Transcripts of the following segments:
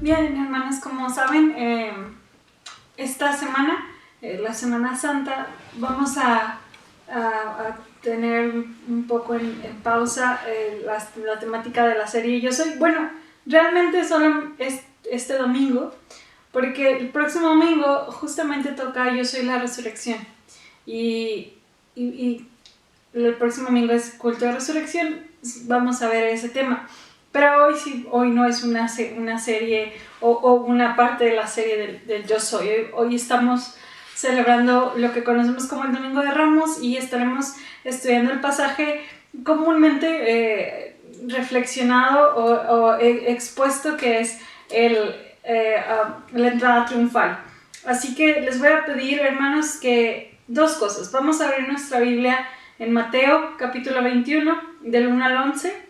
Bien, hermanas, como saben, esta semana, la Semana Santa, vamos a tener un poco en pausa la temática de la serie Yo Soy. Bueno, realmente solo es este domingo, porque el próximo domingo justamente toca Yo Soy la Resurrección. Y el próximo domingo es culto de resurrección, vamos a ver ese tema. Pero hoy no es una serie o una parte de la serie del Yo Soy. Hoy estamos celebrando lo que conocemos como el Domingo de Ramos y estaremos estudiando el pasaje comúnmente reflexionado o expuesto, que es la entrada triunfal. Así que les voy a pedir, hermanos, que dos cosas. Vamos a abrir nuestra Biblia en Mateo capítulo 21 del 1 al 11.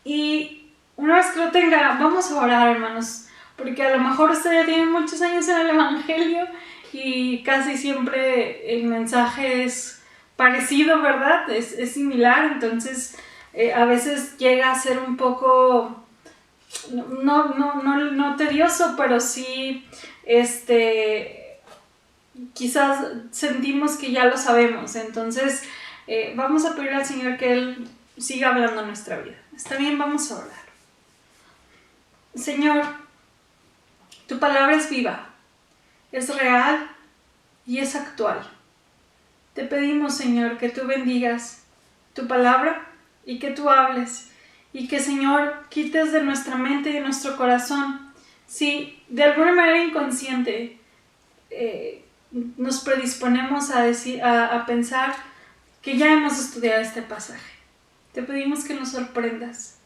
Y una vez que lo tenga, vamos a orar, hermanos, porque a lo mejor ustedes ya tienen muchos años en el Evangelio y casi siempre el mensaje es parecido, ¿verdad? Es similar, entonces a veces llega a ser un poco, no tedioso, pero sí, quizás sentimos que ya lo sabemos. Entonces vamos a pedir al Señor que Él siga hablando en nuestra vida. Está bien, vamos a orar. Señor, tu palabra es viva, es real y es actual. Te pedimos, Señor, que tú bendigas tu palabra y que tú hables y que, Señor, quites de nuestra mente y de nuestro corazón si de alguna manera inconsciente nos predisponemos a pensar que ya hemos estudiado este pasaje. Te pedimos que nos sorprendas,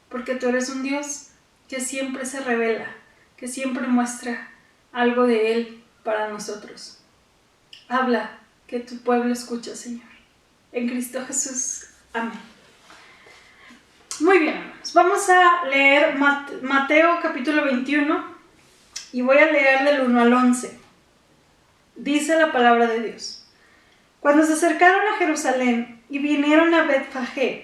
porque tú eres un Dios que siempre se revela, que siempre muestra algo de Él para nosotros. Habla, que tu pueblo escucha, Señor. En Cristo Jesús. Amén. Muy bien, hermanos. Vamos a leer Mateo capítulo 21 y voy a leer del 1 al 11. Dice la palabra de Dios. Cuando se acercaron a Jerusalén y vinieron a Betfagé,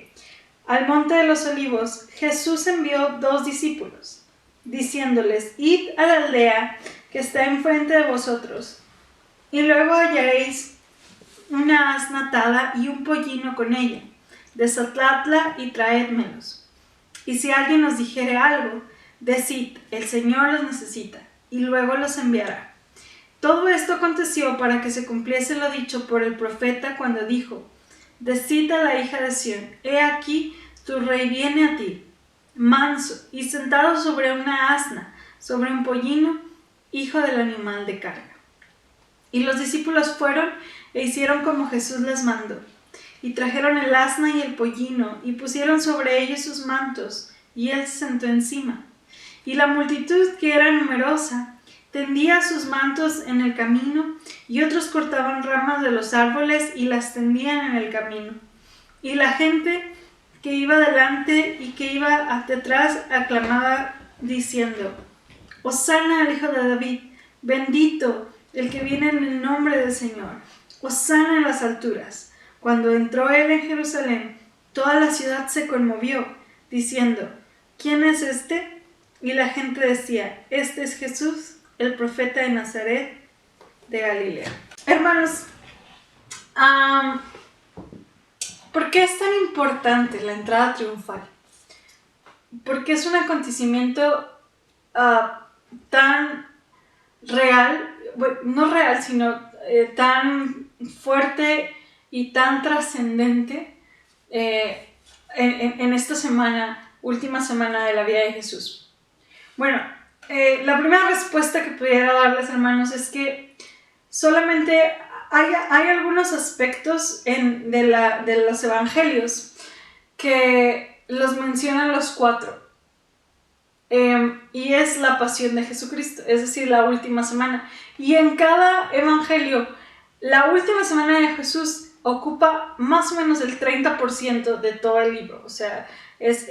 al monte de los olivos, Jesús envió 2 discípulos, diciéndoles: Id a la aldea que está enfrente de vosotros, y luego hallaréis una asna atada y un pollino con ella. Desatadla y traédmelos. Y si alguien os dijere algo, decid: el Señor los necesita, y luego los enviará. Todo esto aconteció para que se cumpliese lo dicho por el profeta cuando dijo: Decid a la hija de Sión: he aquí, tu rey viene a ti, manso y sentado sobre una asna, sobre un pollino, hijo del animal de carga. Y los discípulos fueron e hicieron como Jesús les mandó, y trajeron el asna y el pollino, y pusieron sobre ellos sus mantos, y él se sentó encima. Y la multitud, que era numerosa, tendía sus mantos en el camino, y otros cortaban ramas de los árboles y las tendían en el camino. Y la gente que iba delante y que iba detrás aclamaba diciendo: Hosana al Hijo de David, bendito el que viene en el nombre del Señor, hosana en las alturas. Cuando entró él en Jerusalén, toda la ciudad se conmovió, diciendo: ¿quién es este? Y la gente decía: este es Jesús, el profeta de Nazaret de Galilea. Hermanos, ¿por qué es tan importante la entrada triunfal? Porque es un acontecimiento tan real, bueno, no real, sino tan fuerte y tan trascendente en esta semana, última semana de la vida de Jesús. Bueno, la primera respuesta que pudiera darles, hermanos, es que solamente hay algunos aspectos de los evangelios que los mencionan los 4. Y es la pasión de Jesucristo, es decir, la última semana. Y en cada evangelio, la última semana de Jesús ocupa más o menos el 30% de todo el libro. O sea, es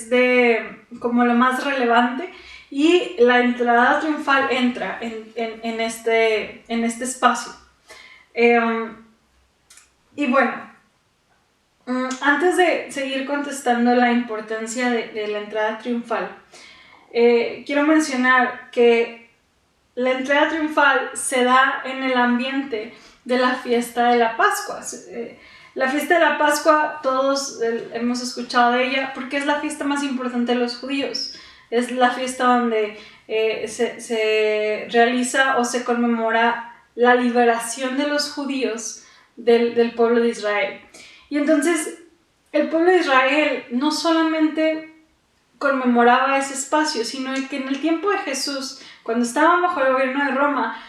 de como lo más relevante. Y la entrada triunfal entra en este espacio. Y bueno, Antes de seguir contestando la importancia de la entrada triunfal, quiero mencionar que la entrada triunfal se da en el ambiente de la fiesta de la Pascua. La fiesta de la Pascua, todos hemos escuchado de ella porque es la fiesta más importante de los judíos. Es la fiesta donde se realiza o se conmemora la liberación de los judíos del pueblo de Israel. Y entonces el pueblo de Israel no solamente conmemoraba ese espacio, sino que en el tiempo de Jesús, cuando estaban bajo el gobierno de Roma,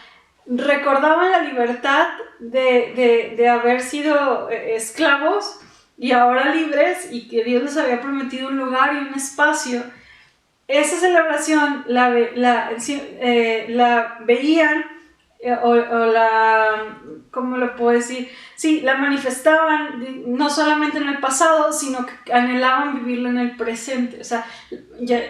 recordaban la libertad de haber sido esclavos y ahora libres, y que Dios les había prometido un lugar y un espacio. Esa celebración la veían ¿cómo lo puedo decir? Sí, la manifestaban no solamente en el pasado, sino que anhelaban vivirlo en el presente. O sea,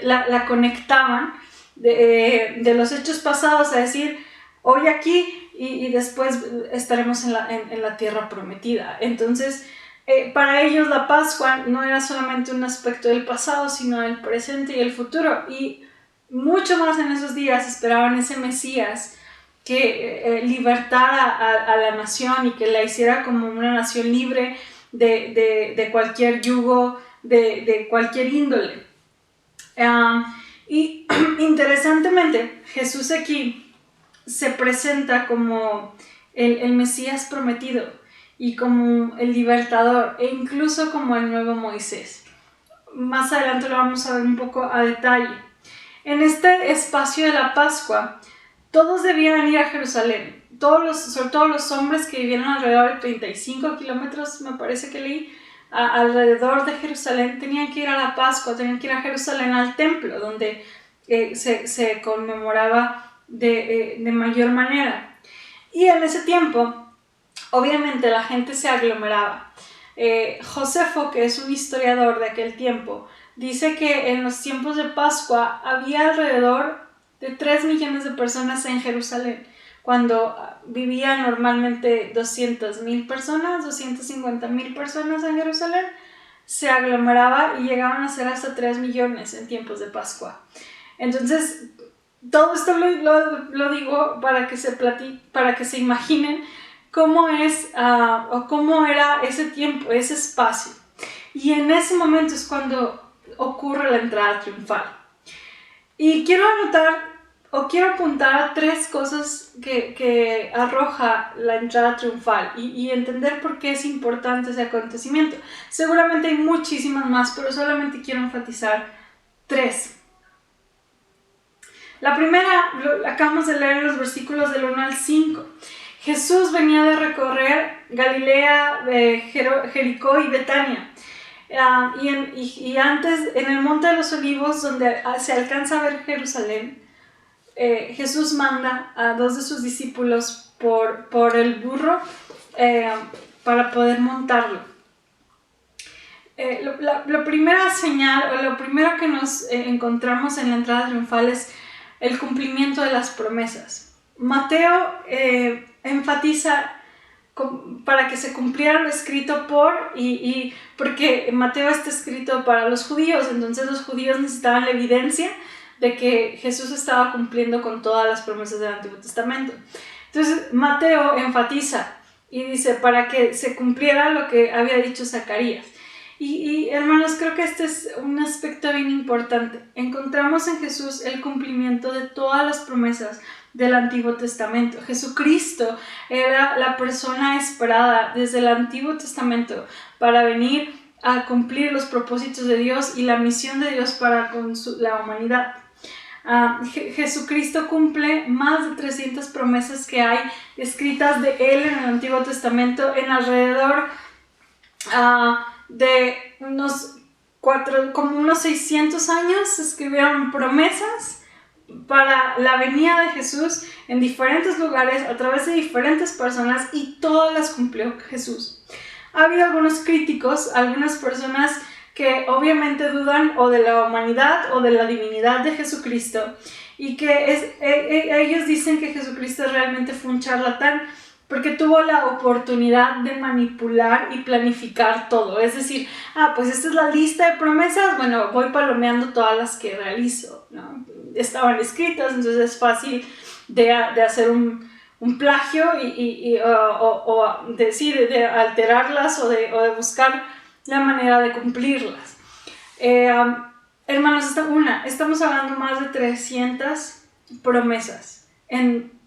la conectaban de los hechos pasados, a decir, hoy aquí y después estaremos en la tierra prometida. Entonces, para ellos la Pascua no era solamente un aspecto del pasado, sino del presente y el futuro. Y mucho más en esos días esperaban ese Mesías que libertara a la nación y que la hiciera como una nación libre de cualquier yugo, de cualquier índole. Y interesantemente, Jesús aquí se presenta como el Mesías prometido y como el libertador, e incluso como el nuevo Moisés. Más adelante lo vamos a ver un poco a detalle. En este espacio de la Pascua, todos debían ir a Jerusalén, sobre todo los hombres que vivían alrededor de 35 kilómetros, me parece que leí, alrededor de Jerusalén, tenían que ir a la Pascua, tenían que ir a Jerusalén al templo, donde se conmemoraba de mayor manera. Y en ese tiempo, obviamente la gente se aglomeraba. Josefo, que es un historiador de aquel tiempo, dice que en los tiempos de Pascua había alrededor de 3 millones de personas en Jerusalén, cuando vivían normalmente 200,000 personas, 250,000 personas en Jerusalén, se aglomeraba y llegaban a ser hasta 3 millones en tiempos de Pascua. Entonces, todo esto lo digo para que se imaginen cómo es o cómo era ese tiempo, ese espacio. Y en ese momento es cuando ocurre la entrada triunfal. Y quiero apuntar a 3 cosas que arroja la entrada triunfal y entender por qué es importante ese acontecimiento. Seguramente hay muchísimas más, pero solamente quiero enfatizar 3. La primera, acabamos de leer en los versículos del 1 al 5. Jesús venía de recorrer Galilea, Jericó y Betania. Y antes, en el Monte de los Olivos, donde se alcanza a ver Jerusalén, Jesús manda a 2 de sus discípulos por el burro para poder montarlo. La primera señal, o lo primero que nos encontramos en la entrada triunfal es el cumplimiento de las promesas. Mateo enfatiza para que se cumpliera lo escrito porque Mateo está escrito para los judíos, entonces los judíos necesitaban la evidencia de que Jesús estaba cumpliendo con todas las promesas del Antiguo Testamento. Entonces Mateo enfatiza y dice para que se cumpliera lo que había dicho Zacarías. Y hermanos, creo que este es un aspecto bien importante. Encontramos en Jesús el cumplimiento de todas las promesas del Antiguo Testamento. Jesucristo era la persona esperada desde el Antiguo Testamento para venir a cumplir los propósitos de Dios y la misión de Dios para con la humanidad. Jesucristo cumple más de 300 promesas que hay escritas de Él en el Antiguo Testamento. En alrededor de unos 600 años se escribieron promesas para la venida de Jesús en diferentes lugares a través de diferentes personas, y todas las cumplió Jesús. Ha habido algunos críticos, algunas personas que obviamente dudan o de la humanidad o de la divinidad de Jesucristo, y que ellos dicen que Jesucristo realmente fue un charlatán, porque tuvo la oportunidad de manipular y planificar todo. Es decir, pues esta es la lista de promesas, bueno, voy palomeando todas las que realizo, ¿no? Estaban escritas, entonces es fácil de hacer un plagio o de alterarlas o de buscar la manera de cumplirlas. Hermanos, estamos hablando más de 300 promesas en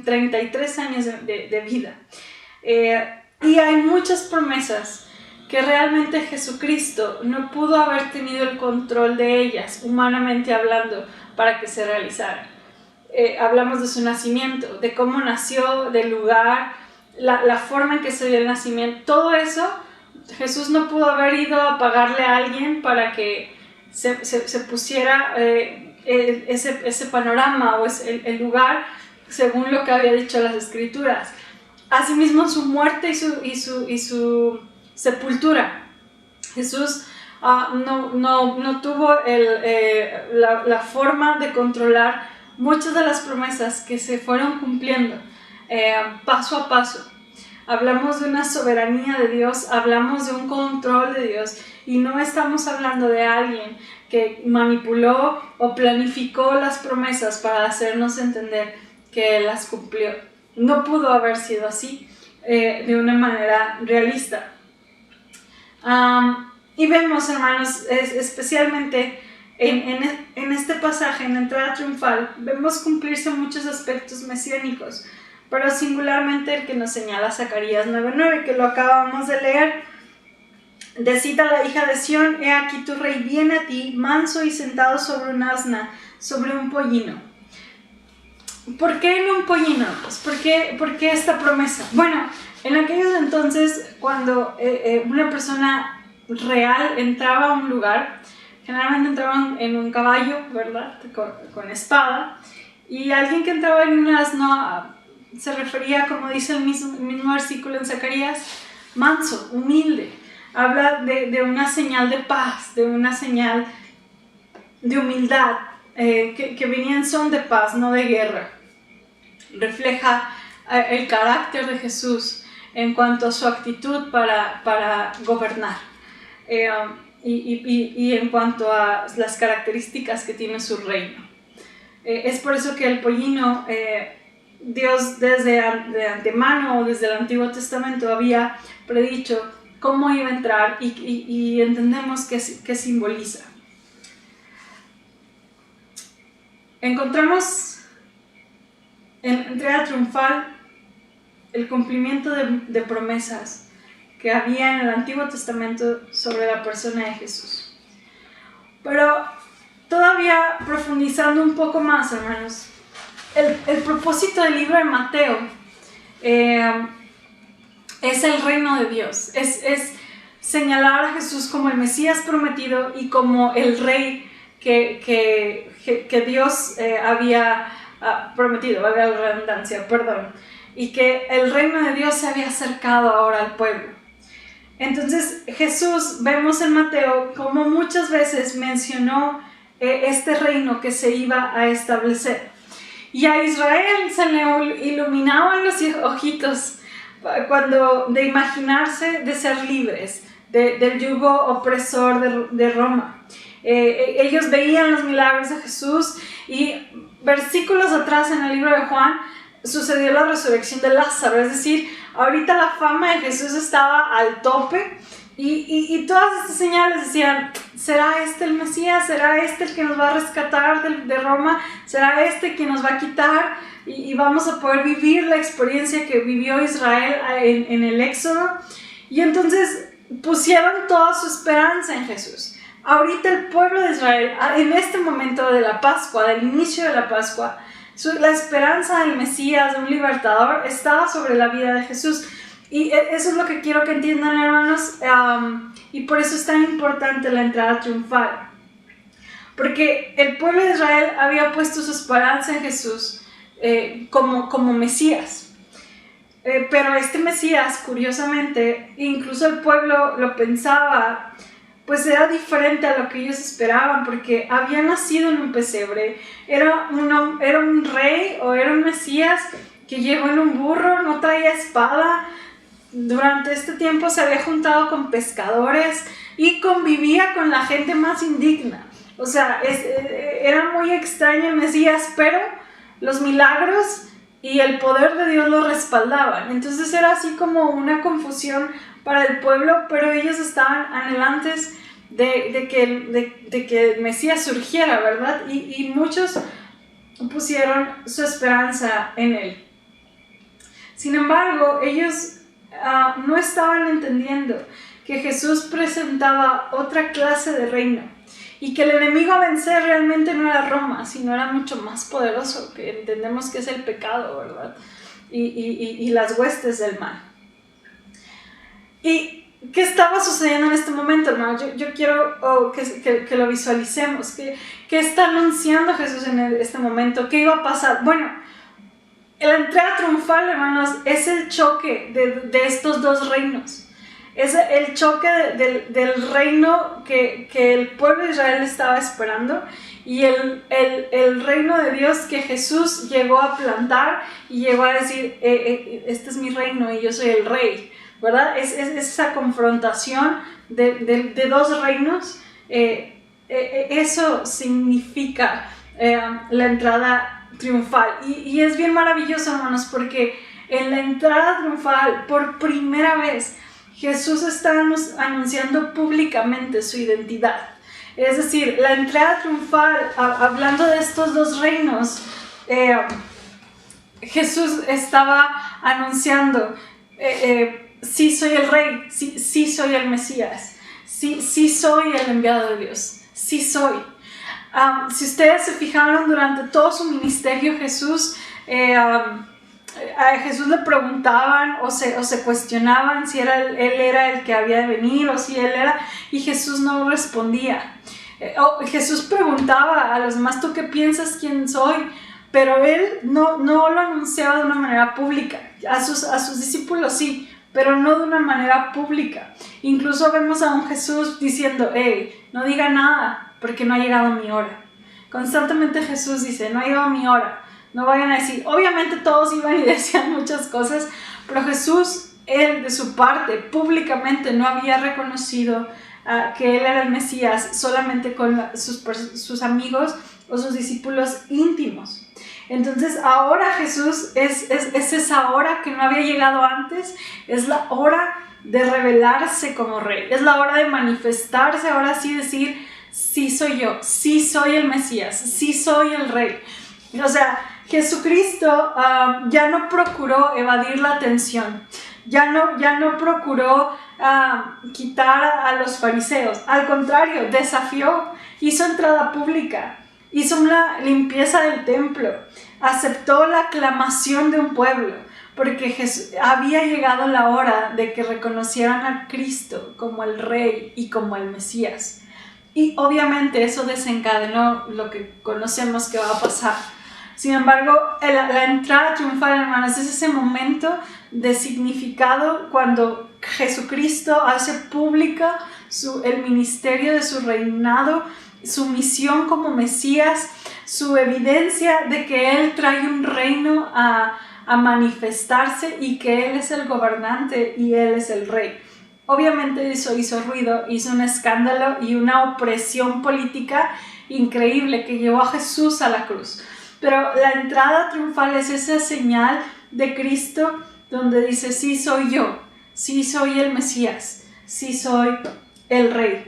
33 años de vida. Y hay muchas promesas que realmente Jesucristo no pudo haber tenido el control de ellas, humanamente hablando, para que se realizaran. Hablamos de su nacimiento, de cómo nació, del lugar, la forma en que se dio el nacimiento. Todo eso, Jesús no pudo haber ido a pagarle a alguien para que se pusiera ese panorama o el lugar según lo que había dicho las Escrituras. Asimismo, su muerte y su sepultura. Jesús no tuvo la forma de controlar muchas de las promesas que se fueron cumpliendo paso a paso. Hablamos de una soberanía de Dios, hablamos de un control de Dios, y no estamos hablando de alguien que manipuló o planificó las promesas para hacernos entender que Él las cumplió. No pudo haber sido así de una manera realista. Y vemos, hermanos, especialmente en este pasaje, en la entrada triunfal, vemos cumplirse muchos aspectos mesiánicos, pero singularmente el que nos señala Zacarías 9:9, que lo acabamos de leer. Decida la hija de Sión: he aquí tu rey viene a ti, manso y sentado sobre un asna, sobre un pollino. ¿Por qué en un pollino? Pues ¿por qué esta promesa? Bueno, en aquellos entonces, cuando una persona real entraba a un lugar, generalmente entraban en un caballo, ¿verdad? Con espada, y alguien que entraba en un asno se refería, como dice el mismo versículo en Zacarías, manso, humilde. Habla de una señal de paz, de una señal de humildad, que venía en son de paz, no de guerra. Refleja el carácter de Jesús en cuanto a su actitud para gobernar, y en cuanto a las características que tiene su reino. Es por eso que el pollino, Dios desde de antemano o desde el Antiguo Testamento había predicho cómo iba a entrar, y entendemos qué simboliza. Encontramos en la entrega triunfal el cumplimiento de promesas que había en el Antiguo Testamento sobre la persona de Jesús. Pero todavía profundizando un poco más, hermanos, el propósito del libro de Mateo es el reino de Dios, es señalar a Jesús como el Mesías prometido y como el rey que Dios había prometido, valga la redundancia, y que el reino de Dios se había acercado ahora al pueblo. Entonces Jesús, vemos en Mateo como muchas veces mencionó este reino que se iba a establecer, y a Israel se le iluminaban los ojitos cuando de imaginarse de ser libres del yugo opresor de Roma. Ellos veían los milagros de Jesús, y versículos atrás en el libro de Juan sucedió la resurrección de Lázaro. Es decir, ahorita la fama de Jesús estaba al tope, y todas estas señales decían: ¿será este el Mesías? ¿Será este el que nos va a rescatar de Roma? ¿Será este quien nos va a quitar? Y vamos a poder vivir la experiencia que vivió Israel en el Éxodo. Y entonces pusieron toda su esperanza en Jesús. Ahorita el pueblo de Israel, en este momento de la Pascua, del inicio de la Pascua, la esperanza del Mesías, de un libertador, estaba sobre la vida de Jesús. Y eso es lo que quiero que entiendan, hermanos, y por eso es tan importante la entrada triunfal. Porque el pueblo de Israel había puesto su esperanza en Jesús como Mesías. Pero este Mesías, curiosamente, incluso el pueblo lo pensaba, pues era diferente a lo que ellos esperaban, porque había nacido en un pesebre, era un rey o era un Mesías que llegó en un burro, no traía espada. Durante este tiempo se había juntado con pescadores y convivía con la gente más indigna. O sea, era muy extraño el Mesías, pero los milagros y el poder de Dios lo respaldaban. Entonces era así como una confusión para el pueblo, pero ellos estaban anhelantes de que el Mesías surgiera, ¿verdad? Y muchos pusieron su esperanza en él. Sin embargo, ellos no estaban entendiendo que Jesús presentaba otra clase de reino y que el enemigo a vencer realmente no era Roma, sino era mucho más poderoso, que entendemos que es el pecado, ¿verdad? Y las huestes del mal. ¿Y qué estaba sucediendo en este momento, hermano? Yo quiero que lo visualicemos. ¿Qué está anunciando Jesús en este momento? ¿Qué iba a pasar? Bueno, la entrada triunfal, hermanos, es el choque de estos dos reinos. Es el choque del reino que el pueblo de Israel estaba esperando y el reino de Dios que Jesús llegó a plantar y llegó a decir, este es mi reino y yo soy el rey, ¿verdad? Es esa confrontación de dos reinos. Eso significa la entrada triunfal y es bien maravilloso, hermanos, porque en la entrada triunfal por primera vez Jesús está anunciando públicamente su identidad. Es decir, la entrada triunfal, hablando de estos dos reinos, Jesús estaba anunciando, sí soy el rey, sí soy el Mesías, sí soy el enviado de Dios, sí soy. Si ustedes se fijaron durante todo su ministerio, Jesús, a Jesús le preguntaban o se cuestionaban si él era el que había de venir o si él era, y Jesús no respondía. Jesús preguntaba a los demás, ¿tú qué piensas quién soy? Pero él no lo anunciaba de una manera pública. A sus discípulos sí, pero no de una manera pública. Incluso vemos a un Jesús diciendo, no diga nada, porque no ha llegado mi hora. Constantemente Jesús dice, no ha llegado mi hora, no vayan a decir. Obviamente todos iban y decían muchas cosas, pero Jesús, él de su parte, públicamente no había reconocido que él era el Mesías solamente con sus amigos o sus discípulos íntimos. Entonces ahora Jesús es esa hora que no había llegado antes, es la hora de revelarse como rey, es la hora de manifestarse, ahora sí decir, sí soy yo, sí soy el Mesías, sí soy el rey. O sea, Jesucristo ya no procuró evadir la atención, ya no procuró quitar a los fariseos, al contrario, desafió, hizo entrada pública, hizo una limpieza del templo, aceptó la aclamación de un pueblo, porque había llegado la hora de que reconocieran a Cristo como el Rey y como el Mesías. Y obviamente eso desencadenó lo que conocemos que va a pasar. Sin embargo, la entrada triunfal, hermanos, es ese momento de significado cuando Jesucristo hace pública el ministerio de su reinado, su misión como Mesías, su evidencia de que Él trae un reino a manifestarse y que Él es el gobernante y Él es el rey. Obviamente eso hizo ruido, hizo un escándalo y una opresión política increíble que llevó a Jesús a la cruz. Pero la entrada triunfal es esa señal de Cristo donde dice, sí soy yo, sí soy el Mesías, sí soy el Rey.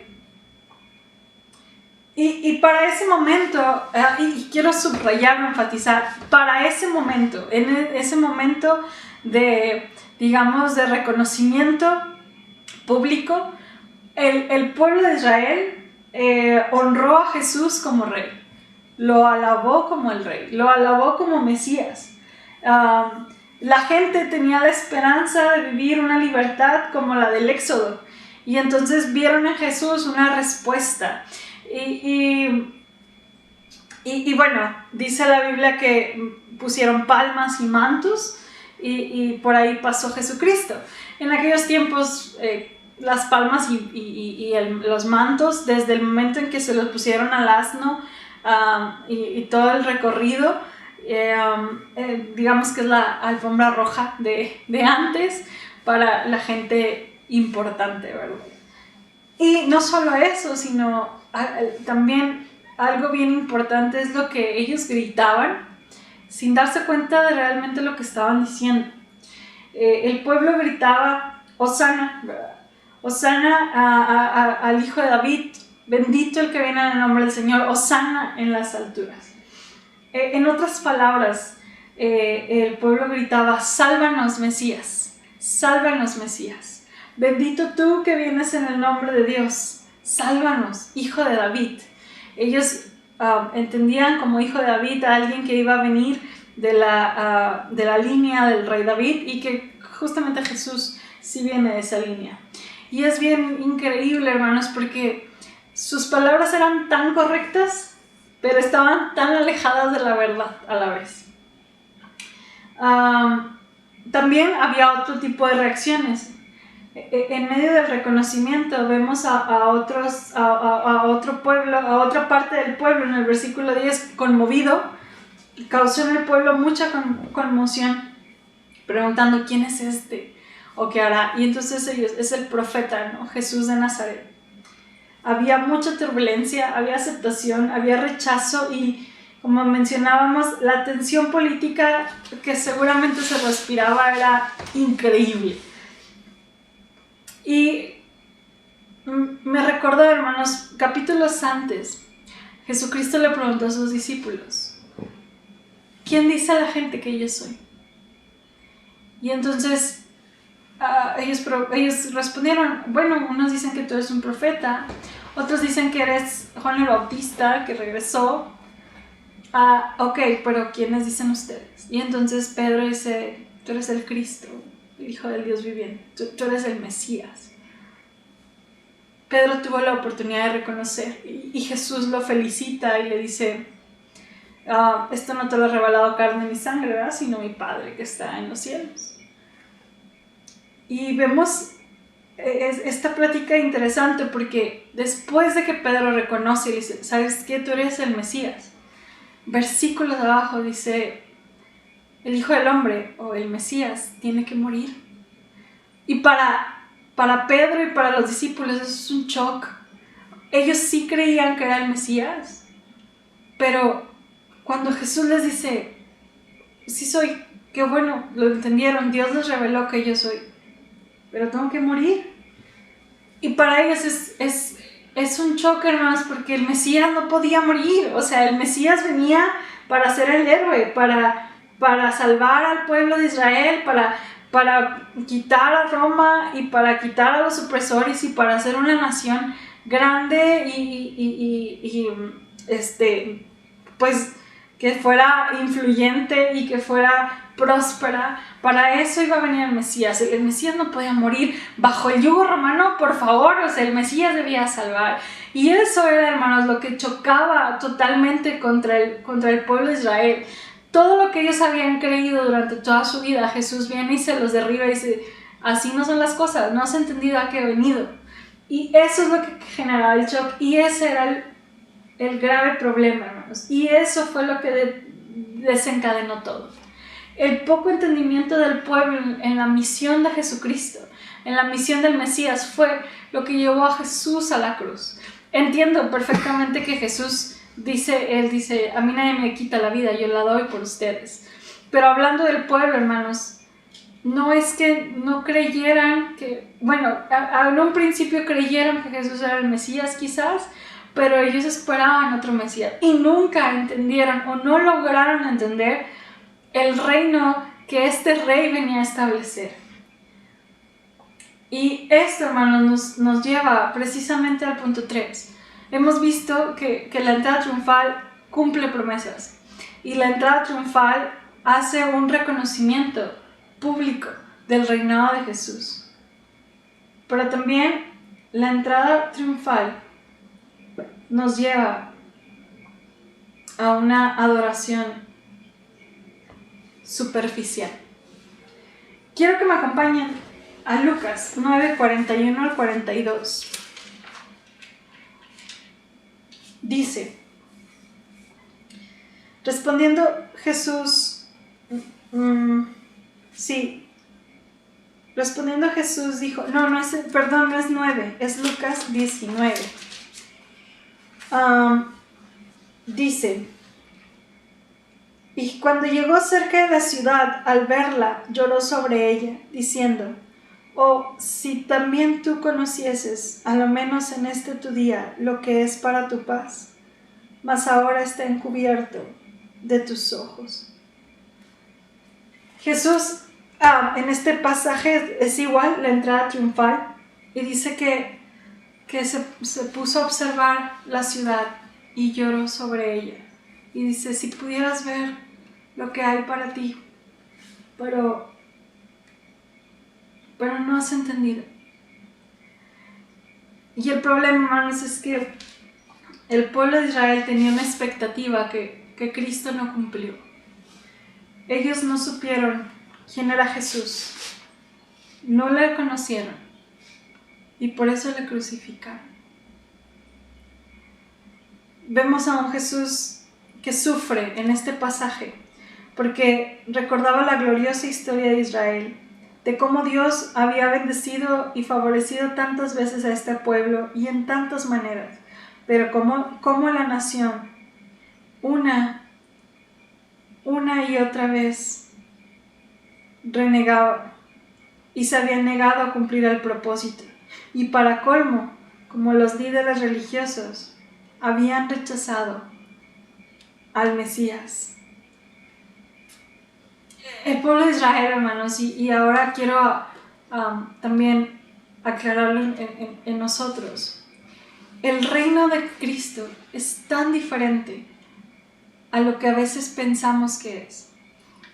Y para ese momento, y quiero subrayarlo, enfatizar, para ese momento, en ese momento de, digamos, de reconocimiento público, el pueblo de Israel honró a Jesús como Rey, lo alabó como el Rey, lo alabó como Mesías. La gente tenía la esperanza de vivir una libertad como la del Éxodo, y entonces vieron en Jesús una respuesta. Y bueno, dice la Biblia que pusieron palmas y mantos y por ahí pasó Jesucristo. En aquellos tiempos las palmas y los mantos, desde el momento en que se los pusieron al asno y todo el recorrido, digamos que es la alfombra roja de antes para la gente importante, ¿verdad? Y no solo eso, sino también algo bien importante es lo que ellos gritaban sin darse cuenta de realmente lo que estaban diciendo. El pueblo gritaba Hosana, ¿verdad? Hosana al hijo de David, bendito el que viene en el nombre del Señor, Hosana en las alturas. En otras palabras, el pueblo gritaba, sálvanos Mesías, sálvanos Mesías, bendito tú que vienes en el nombre de Dios, sálvanos, hijo de David. Ellos entendían como hijo de David a alguien que iba a venir de la línea del rey David, y que justamente Jesús sí viene de esa línea. Y es bien increíble, hermanos, porque sus palabras eran tan correctas, pero estaban tan alejadas de la verdad a la vez. También había otro tipo de reacciones. En medio del reconocimiento vemos a otro pueblo, a otra parte del pueblo, en el versículo 10, conmovido, causó en el pueblo mucha conmoción, preguntando quién es este o qué hará. Y entonces ellos, es el profeta, ¿no? Jesús de Nazaret. Había mucha turbulencia, había aceptación, había rechazo, y como mencionábamos, la tensión política que seguramente se respiraba era increíble. Y me recordó, hermanos, capítulos antes, Jesucristo le preguntó a sus discípulos, ¿quién dice la gente que yo soy? Y entonces ellos respondieron, bueno, unos dicen que tú eres un profeta, otros dicen que eres Juan el Bautista, que regresó. Ok, pero ¿quiénes dicen ustedes? Y entonces Pedro dice, tú eres el Cristo, el Hijo del Dios viviente, tú eres el Mesías. Pedro tuvo la oportunidad de reconocer, y Jesús lo felicita y le dice, esto no te lo ha revelado carne ni sangre, ¿verdad? Sino mi Padre que está en los cielos. Y vemos esta plática interesante, porque después de que Pedro reconoce y le dice, ¿sabes qué? Tú eres el Mesías. Versículos de abajo dice, el Hijo del Hombre o el Mesías tiene que morir. Y para Pedro y para los discípulos eso es un shock. Ellos sí creían que era el Mesías, pero cuando Jesús les dice, sí soy, qué bueno, lo entendieron, Dios les reveló que yo soy, pero tengo que morir. Y para ellos es un shock, hermanos, porque el Mesías no podía morir. O sea, el Mesías venía para ser el héroe, para salvar al pueblo de Israel, para quitar a Roma y para quitar a los opresores y para hacer una nación grande y pues que fuera influyente y que fuera próspera. Para eso iba a venir el Mesías. El Mesías no podía morir bajo el yugo romano, por favor. O sea, el Mesías debía salvar. Y eso era, hermanos, lo que chocaba totalmente contra el pueblo de Israel. Todo lo que ellos habían creído durante toda su vida, Jesús viene y se los derriba y dice, así no son las cosas, no has entendido a qué he venido. Y eso es lo que generaba el shock, y ese era el grave problema, hermanos. Y eso fue lo que desencadenó todo. El poco entendimiento del pueblo en la misión de Jesucristo, en la misión del Mesías, fue lo que llevó a Jesús a la cruz. Entiendo perfectamente que Jesús dice, a mí nadie me quita la vida, yo la doy por ustedes. Pero hablando del pueblo, hermanos, no es que no creyeran que, bueno, en un principio creyeron que Jesús era el Mesías quizás, pero ellos esperaban otro Mesías y nunca entendieron o no lograron entender el reino que este rey venía a establecer. Y esto, hermanos, nos lleva precisamente al punto 3. Hemos visto que la entrada triunfal cumple promesas, y la entrada triunfal hace un reconocimiento público del reinado de Jesús. Pero también la entrada triunfal nos lleva a una adoración superficial. Quiero que me acompañen a Lucas 9:41 al 42. Dice, Respondiendo Jesús, respondiendo Jesús dijo, no es 9, es Lucas 19. Dice, y cuando llegó cerca de la ciudad, al verla, lloró sobre ella, diciendo, oh, si también tú conocieses, a lo menos en este tu día, lo que es para tu paz, mas ahora está encubierto de tus ojos. Jesús, en este pasaje es igual la entrada triunfal, y dice que se puso a observar la ciudad y lloró sobre ella. Y dice, si pudieras ver lo que hay para ti, pero no has entendido. Y el problema, hermanos, es que el pueblo de Israel tenía una expectativa que Cristo no cumplió. Ellos no supieron quién era Jesús, no le conocieron y por eso le crucificaron. Vemos a un Jesús que sufre en este pasaje porque recordaba la gloriosa historia de Israel, de cómo Dios había bendecido y favorecido tantas veces a este pueblo y en tantas maneras, pero cómo la nación una y otra vez renegaba y se había negado a cumplir el propósito. Y para colmo, como los líderes religiosos habían rechazado al Mesías. El pueblo de Israel, hermanos, y ahora quiero también aclararlo en nosotros. El reino de Cristo es tan diferente a lo que a veces pensamos que es.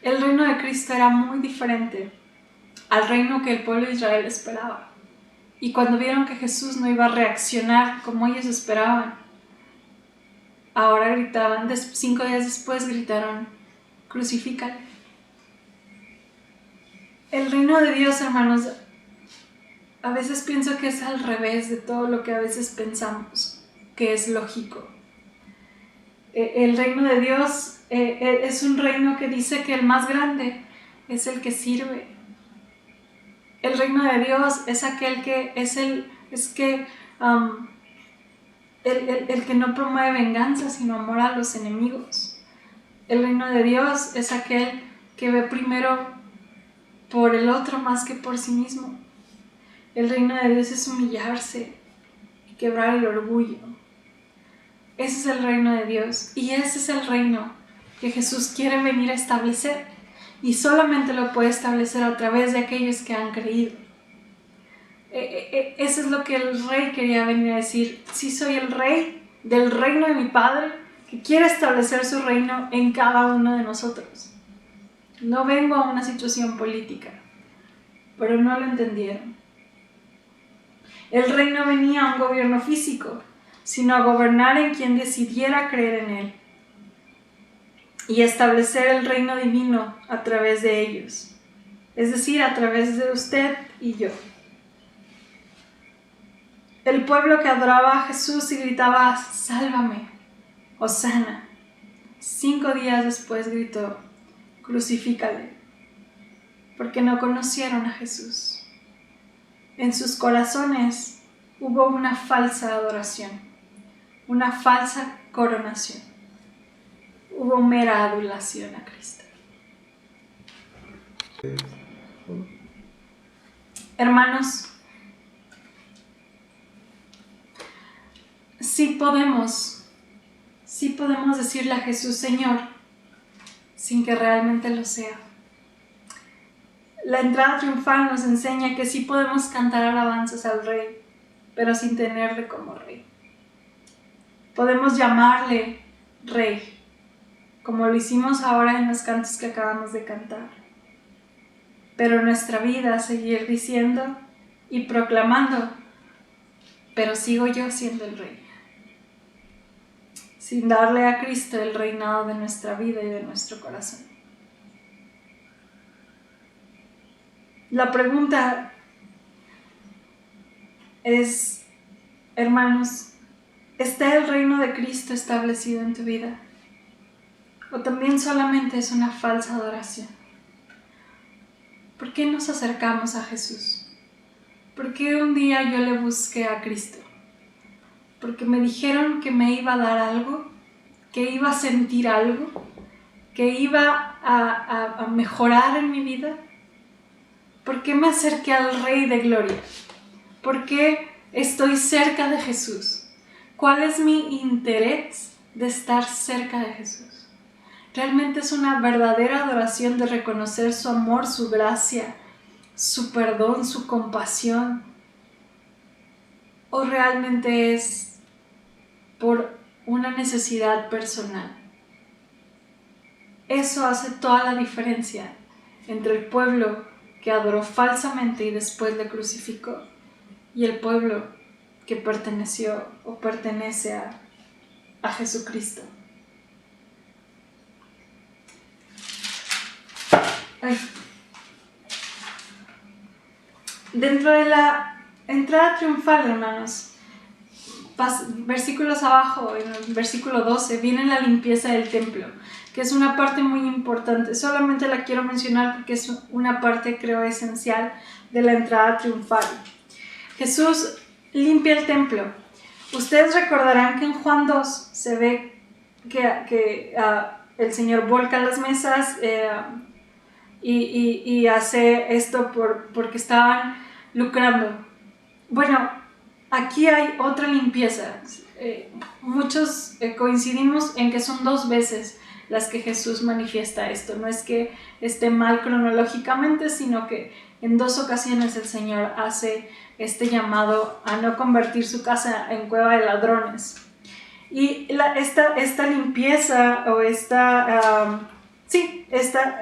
El reino de Cristo era muy diferente al reino que el pueblo de Israel esperaba. Y cuando vieron que Jesús no iba a reaccionar como ellos esperaban, ahora gritaban, 5 días después gritaron, crucifícale. El reino de Dios, hermanos, a veces pienso que es al revés de todo lo que a veces pensamos, que es lógico. El reino de Dios es un reino que dice que el más grande es el que sirve. El reino de Dios es aquel que el que no promueve venganza, sino amor a los enemigos. El reino de Dios es aquel que ve primero por el otro más que por sí mismo. El reino de Dios es humillarse y quebrar el orgullo. Ese es el reino de Dios y ese es el reino que Jesús quiere venir a establecer y solamente lo puede establecer a través de aquellos que han creído. Eso es lo que el rey quería venir a decir. Sí, soy el rey del reino de mi Padre que quiere establecer su reino en cada uno de nosotros. No vengo a una situación política, pero no lo entendieron. El rey no venía a un gobierno físico, sino a gobernar en quien decidiera creer en él y establecer el reino divino a través de ellos, es decir, a través de usted y yo. El pueblo que adoraba a Jesús y gritaba, sálvame, Hosana, 5 días después gritó, crucifícale, porque no conocieron a Jesús. En sus corazones hubo una falsa adoración, una falsa coronación. Hubo mera adulación a Cristo. Hermanos, sí podemos decirle a Jesús, Señor, sin que realmente lo sea. La entrada triunfal nos enseña que sí podemos cantar alabanzas al Rey, pero sin tenerle como Rey. Podemos llamarle Rey, como lo hicimos ahora en los cantos que acabamos de cantar. Pero nuestra vida seguir diciendo y proclamando, pero sigo yo siendo el Rey. Sin darle a Cristo el reinado de nuestra vida y de nuestro corazón. La pregunta es, hermanos, ¿está el reino de Cristo establecido en tu vida? o también solamente es una falsa adoración. ¿Por qué nos acercamos a Jesús? ¿Por qué un día yo le busqué a Cristo? Porque me dijeron que me iba a dar algo, que iba a sentir algo, que iba a mejorar en mi vida. ¿Por qué me acerqué al Rey de Gloria? ¿Por qué estoy cerca de Jesús? ¿Cuál es mi interés de estar cerca de Jesús? ¿Realmente es una verdadera adoración de reconocer su amor, su gracia, su perdón, su compasión? ¿O realmente es por una necesidad personal? Eso hace toda la diferencia entre el pueblo que adoró falsamente y después le crucificó y el pueblo que perteneció o pertenece a Jesucristo. Ay. Dentro de la entrada triunfal, hermanos, versículos abajo, en el versículo 12, viene la limpieza del templo, que es una parte muy importante. Solamente la quiero mencionar porque es una parte, creo, esencial de la entrada triunfal. Jesús limpia el templo. Ustedes recordarán que en Juan 2 se ve que el Señor volca las mesas y hace esto porque estaban lucrando. Bueno, aquí hay otra limpieza. Muchos coincidimos en que son 2 veces las que Jesús manifiesta esto. No es que esté mal cronológicamente, sino que en 2 ocasiones el Señor hace este llamado a no convertir su casa en cueva de ladrones. Y esta limpieza o esta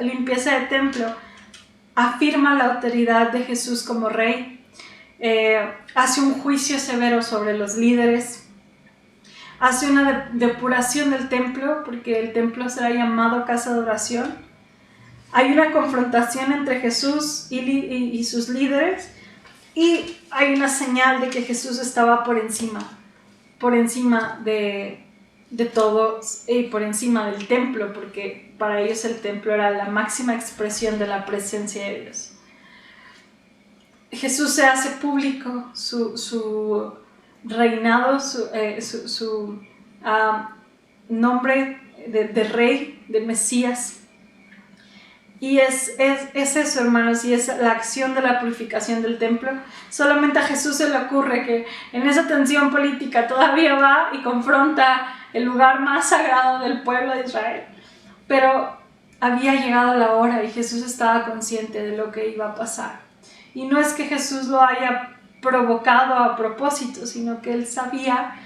limpieza de templo afirma la autoridad de Jesús como Rey. Hace un juicio severo sobre los líderes, hace una depuración del templo, porque el templo será llamado casa de oración. Hay una confrontación entre Jesús y sus líderes, y hay una señal de que Jesús estaba por encima de todo y por encima del templo, porque para ellos el templo era la máxima expresión de la presencia de Dios. Jesús se hace público su reinado, su nombre de rey, de Mesías. Y es eso, hermanos, y es la acción de la purificación del templo. Solamente a Jesús se le ocurre que en esa tensión política todavía va y confronta el lugar más sagrado del pueblo de Israel. Pero había llegado la hora y Jesús estaba consciente de lo que iba a pasar. Y no es que Jesús lo haya provocado a propósito, sino que él sabía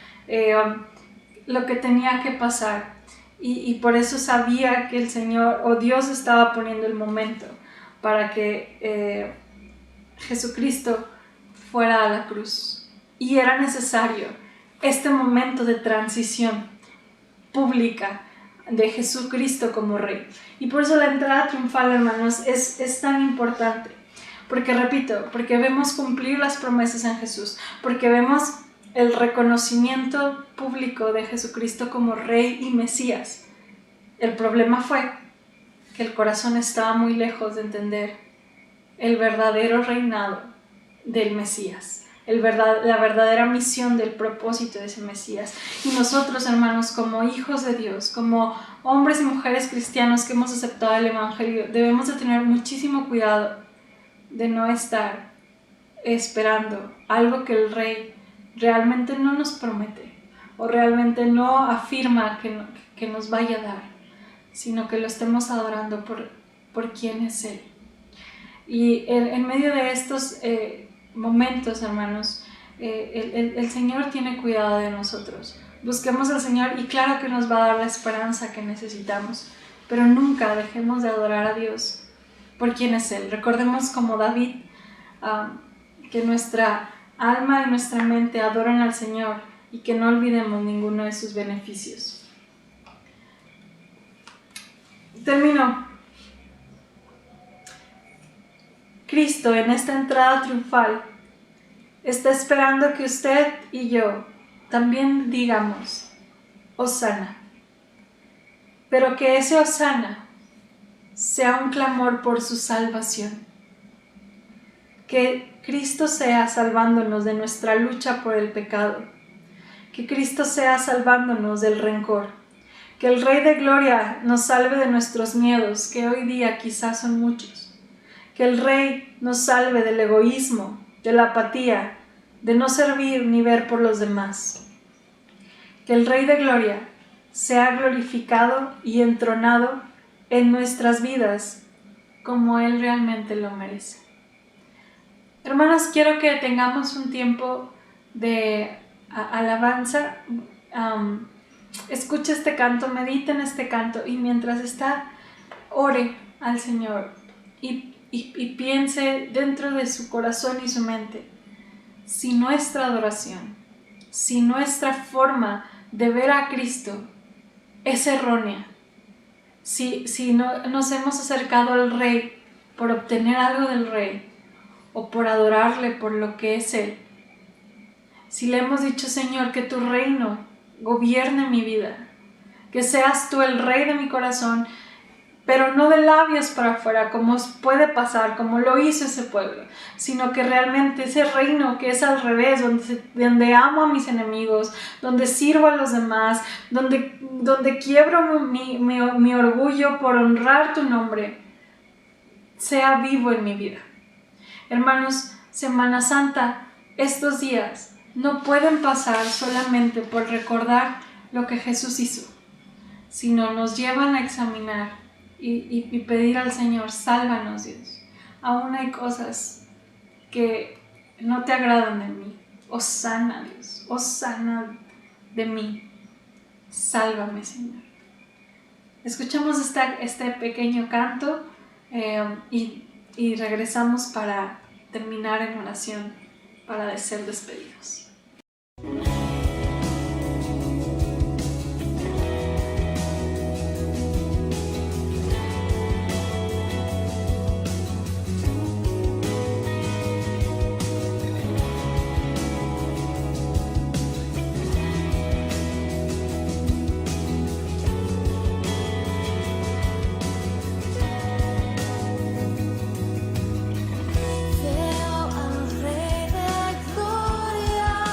lo que tenía que pasar. Y por eso sabía que el Señor o Dios estaba poniendo el momento para que Jesucristo fuera a la cruz. Y era necesario este momento de transición pública de Jesucristo como Rey. Y por eso la entrada triunfal, hermanos, es tan importante. Porque, repito, porque vemos cumplir las promesas en Jesús, porque vemos el reconocimiento público de Jesucristo como Rey y Mesías. El problema fue que el corazón estaba muy lejos de entender el verdadero reinado del Mesías, la verdadera misión del propósito de ese Mesías. Y nosotros, hermanos, como hijos de Dios, como hombres y mujeres cristianos que hemos aceptado el Evangelio, debemos de tener muchísimo cuidado de no estar esperando algo que el Rey realmente no nos promete o realmente no afirma que nos vaya a dar, sino que lo estemos adorando por quién es Él. Y en medio de estos momentos, hermanos, el Señor tiene cuidado de nosotros. Busquemos al Señor y claro que nos va a dar la esperanza que necesitamos, pero nunca dejemos de adorar a Dios por quién es Él. Recordemos como David, que nuestra alma y nuestra mente adoran al Señor y que no olvidemos ninguno de sus beneficios. Termino. Cristo en esta entrada triunfal está esperando que usted y yo también digamos: Hosana. pero que ese hosana sea un clamor por su salvación. Que Cristo sea salvándonos de nuestra lucha por el pecado. Que Cristo sea salvándonos del rencor. Que el Rey de Gloria nos salve de nuestros miedos, que hoy día quizás son muchos. Que el Rey nos salve del egoísmo, de la apatía, de no servir ni ver por los demás. Que el Rey de Gloria sea glorificado y entronado en nuestras vidas como Él realmente lo merece. Hermanos, quiero que tengamos un tiempo de alabanza. Escuche este canto, medite en este canto y mientras está, ore al Señor y piense dentro de su corazón y su mente si nuestra adoración, si nuestra forma de ver a Cristo es errónea, si no, nos hemos acercado al Rey por obtener algo del Rey o por adorarle por lo que es Él, si le hemos dicho, Señor, que tu reino gobierne mi vida, que seas tú el Rey de mi corazón, pero no de labios para afuera, como puede pasar, como lo hizo ese pueblo, sino que realmente ese reino que es al revés, donde amo a mis enemigos, donde sirvo a los demás, donde quiebro mi orgullo por honrar tu nombre, sea vivo en mi vida. Hermanos, Semana Santa, estos días no pueden pasar solamente por recordar lo que Jesús hizo, sino nos llevan a examinar y pedir al Señor, sálvanos Dios. Aún hay cosas que no te agradan de mí. Oh sana Dios, oh sana de mí. Sálvame Señor. Escuchamos este pequeño canto y regresamos para terminar en oración, para ser despedidos. Veo al Rey de Gloria.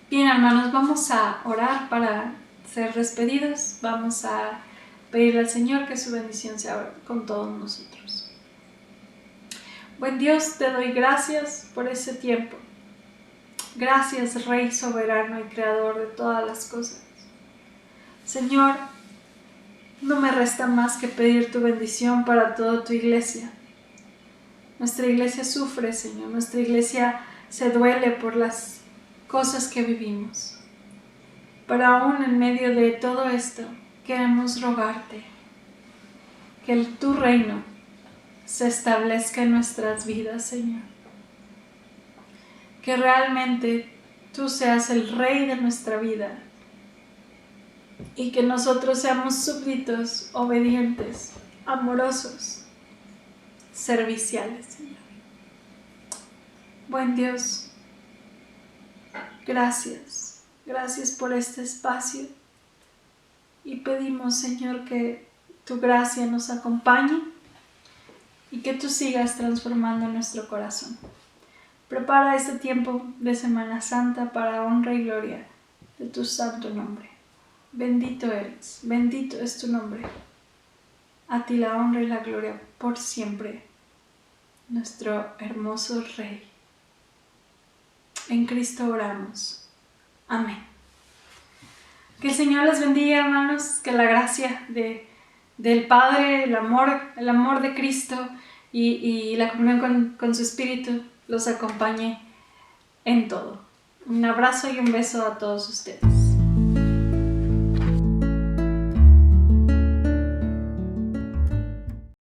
Bien, hermanos, vamos a orar para ser despedidos. Vamos a pedirle al Señor que su bendición sea con todos nosotros. Buen Dios, te doy gracias por ese tiempo. Gracias, Rey soberano y creador de todas las cosas. Señor, no me resta más que pedir tu bendición para toda tu iglesia. Nuestra iglesia sufre, Señor. Nuestra iglesia se duele por las cosas que vivimos. Pero aún en medio de todo esto, queremos rogarte que tu reino se establezca en nuestras vidas, Señor. Que realmente tú seas el Rey de nuestra vida y que nosotros seamos súbditos, obedientes, amorosos, serviciales, Señor. Buen Dios, gracias. Gracias por este espacio y pedimos, Señor, que tu gracia nos acompañe y que tú sigas transformando nuestro corazón. Prepara este tiempo de Semana Santa para honra y gloria de tu santo nombre. Bendito eres, bendito es tu nombre. A ti la honra y la gloria por siempre, nuestro hermoso Rey. En Cristo oramos. Amén. Que el Señor les bendiga, hermanos, que la gracia del Padre, el amor de Cristo y la comunión con su Espíritu los acompañe en todo. Un abrazo y un beso a todos ustedes.